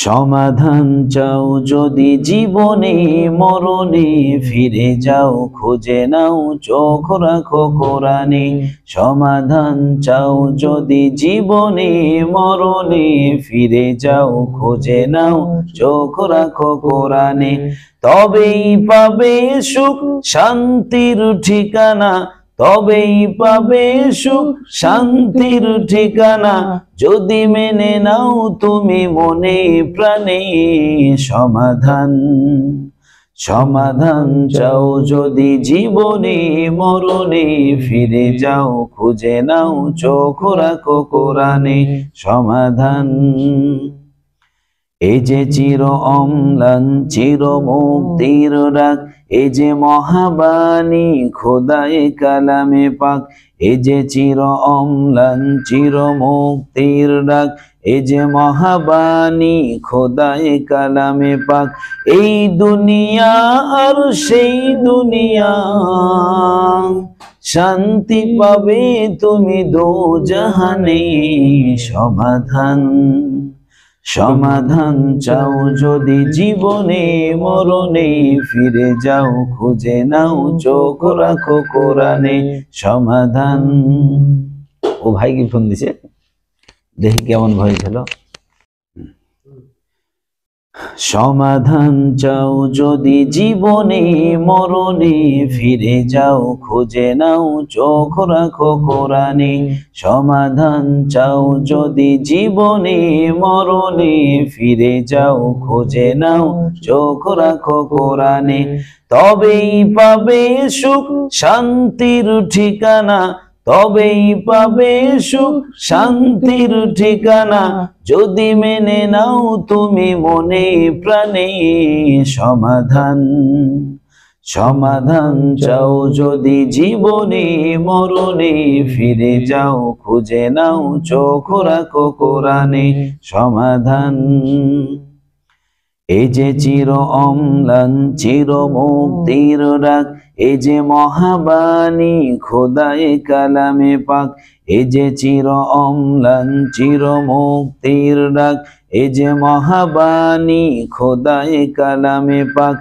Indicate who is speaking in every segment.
Speaker 1: সমাধান চাও যদি জীবনে মরণে, ফিরে যাও খুঁজে নাও চোখ রাখো কোরআনে। সমাধান চাও যদি জীবনে মরণে, ফিরে যাও খুঁজে নাও চোখ রাখো কোরআনে। তবেই পাবে সুখ শান্তির ঠিকানা, তবেই পাবে সুখ শান্তির ঠিকানা, যদি মেনে নাও তুমি মনে প্রাণে। সমাধান সমাধান চাও যদি জীবনে মরণে, ফিরে যাও খুঁজে নাও চোখ রাখো কোরআনে। সমাধান এই যে চির অম্লান চির মুক্তির ডাক, এই যে মহাবাণী খোদায়ে কালামে পাক। এই যে চির অম্লান চির মুক্তির ডাক, এই যে মহাবাণী খোদায়ে কালামে পাক। এই দুনিয়া আর সেই দুনিয়া, শান্তি পাবে তুমি দোজাহানে। সমাধান সমাধান চাও যদি জীবনে মরণে, ফিরে যাও খুঁজে নাও চোখ রাখো কোরআনে। সমাধান। ও ভাই কি ফোন দিছে, দেখি কেমন ভয়েস হলো। সমাধান চাও যদি জীবনে মরণে, ফিরে যাও খুঁজে নাও চোখ রাখো কোরআনে। সমাধান চাও যদি জীবনে মরণে, ফিরে যাও খুঁজে নাও চোখ রাখো কোরআনে। তবেই পাবে সুখ শান্তির ঠিকানা, তবেই পাবে সুখ শান্তির ঠিকানা, যদি মেনে নাও তুমি মনে প্রাণে। সমাধান সমাধান চাও যদি জীবনে মরণে, ফিরে যাও খুঁজে নাও চোখ রাখো কোরআনে। সমাধান এই যে চির অম্লান চির মুক্তির ডাক, এই যে মহাবাণী খোদায়ে কালামে পাক। এই যে চির অম্লান চির মুক্তির ডাক, এই যে মহাবাণী খোদায়ে কালামে পাক।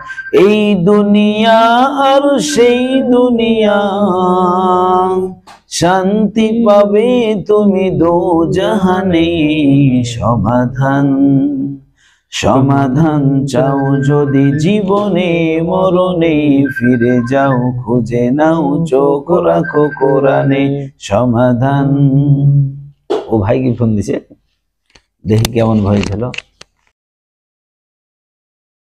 Speaker 1: এই দুনিয়া আর সেই দুনিয়া, শান্তি পাবে তুমি দোজাহানে। সমাধান সমাধান চাও যদি জীবনে মরণে, ফিরে যাও খুঁজে নাও চোখ রাখো কোরআনে। সমাধান। ও ভাই কি ফোন দিছে, দেখি কেমন ভয়েস হলো।